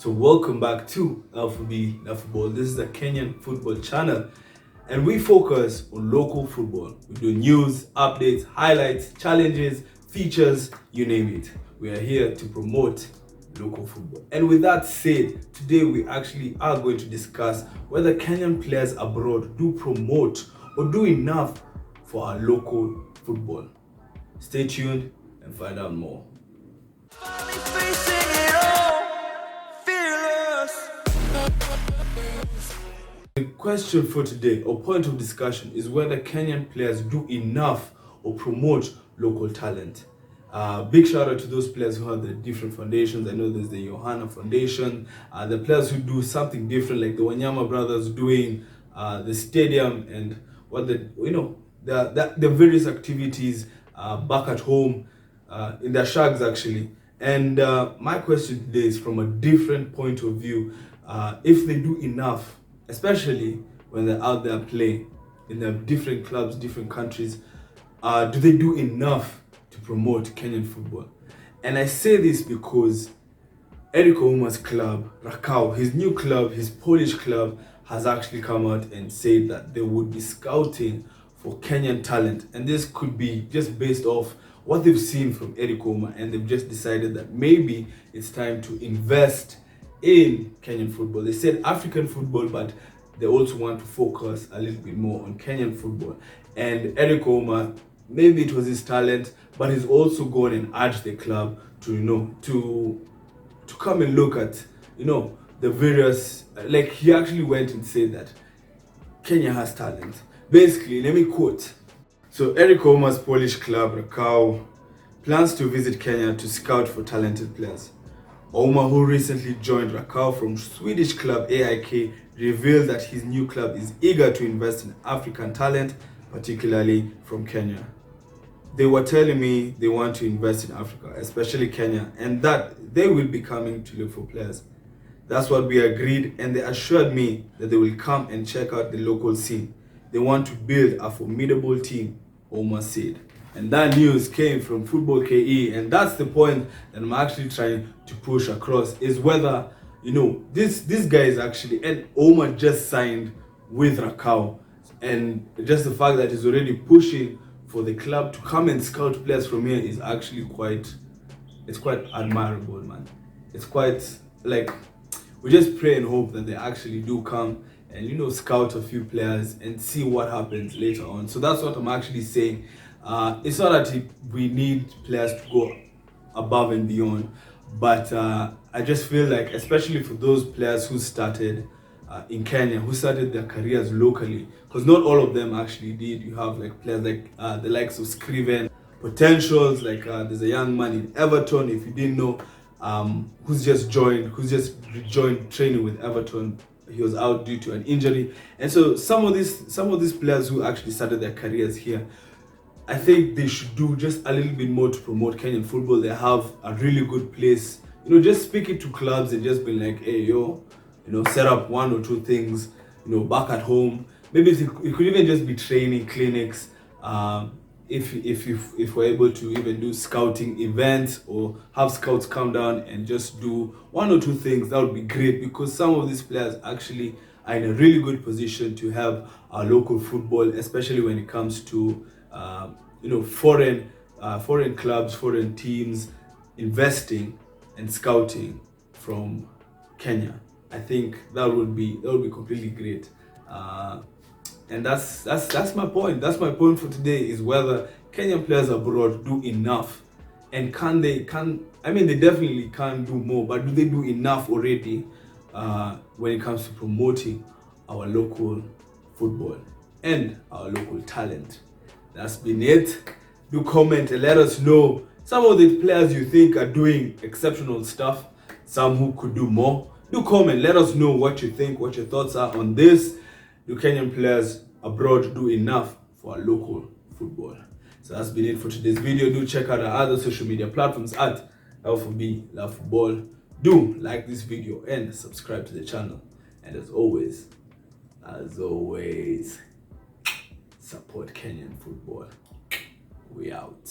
So welcome back to L4B Football. This is the Kenyan football channel, and we focus on local football. We do news, updates, highlights, challenges, features, you name it. We are here to promote local football. And with that said, today we actually are going to discuss whether Kenyan players abroad do promote or do enough for our local football. Stay tuned and find out more. The question for today, or point of discussion, is whether Kenyan players do enough or promote local talent. Big shout out to those players who have the different foundations. I know there's the Johanna Foundation, the players who do something different, like the Wanyama brothers doing the stadium and what the various activities back at home in their shags actually. And my question today is from a different point of view. If they do enough, especially when they're out there playing in their different clubs, different countries, do they do enough to promote Kenyan football? And I say this because Erick Ouma's club, Rakow, his new club, his Polish club, has actually come out and said that they would be scouting for Kenyan talent. And this could be just based off what they've seen from Erick Ouma, and they've just decided that maybe it's time to invest in Kenyan football. They said African football, but they also want to focus a little bit more on Kenyan football. And Erick Ouma, maybe it was his talent, but he's also gone and urged the club to to come and look at the various, like he actually went and said that Kenya has talent. Basically, let me quote. So Erick Ouma's Polish club Rakow plans to visit Kenya to scout for talented players. Ouma, who recently joined Rakow from Swedish club AIK, revealed that his new club is eager to invest in African talent, particularly from Kenya. They were telling me they want to invest in Africa, especially Kenya, and that they will be coming to look for players. That's what we agreed, and they assured me that they will come and check out the local scene. They want to build a formidable team, Ouma said. And that news came from Football KE, and that's the point that I'm actually trying to push across, is whether, this guy is actually, and Ouma just signed with Rakow, and just the fact that he's already pushing for the club to come and scout players from here is actually quite admirable, man. It's quite, like, we just pray and hope that they actually do come and scout a few players and see what happens later on. So that's what I'm actually saying. It's not that we need players to go above and beyond, but I just feel like, especially for those players who started in Kenya, who started their careers locally, because not all of them actually did. You have like players like the likes of Scriven, potentials, like there's a young man in Everton, if you didn't know, who's just rejoined training with Everton. He was out due to an injury. And so some of these players who actually started their careers here, I think they should do just a little bit more to promote Kenyan football. They have a really good place. Just speaking to clubs and just being like, hey, set up one or two things, back at home. Maybe it could even just be training clinics. If we're able to even do scouting events or have scouts come down and just do one or two things, that would be great, because some of these players actually are in a really good position to have our local football, especially when it comes to foreign clubs, foreign teams investing and scouting from Kenya. I think that would be completely great. And that's my point. That's my point for today, is whether Kenyan players abroad do enough, and they definitely can do more, but do they do enough already when it comes to promoting our local football and our local talent? That's been it. Do comment and let us know some of the players you think are doing exceptional stuff, some who could do more. Do comment, let us know what you think, what your thoughts are on this. Do Kenyan players abroad do enough for our local football? So that's been it for today's video. Do check out our other social media platforms at L4B Football. Do like this video and subscribe to the channel. And as always, support Kenyan football. We out.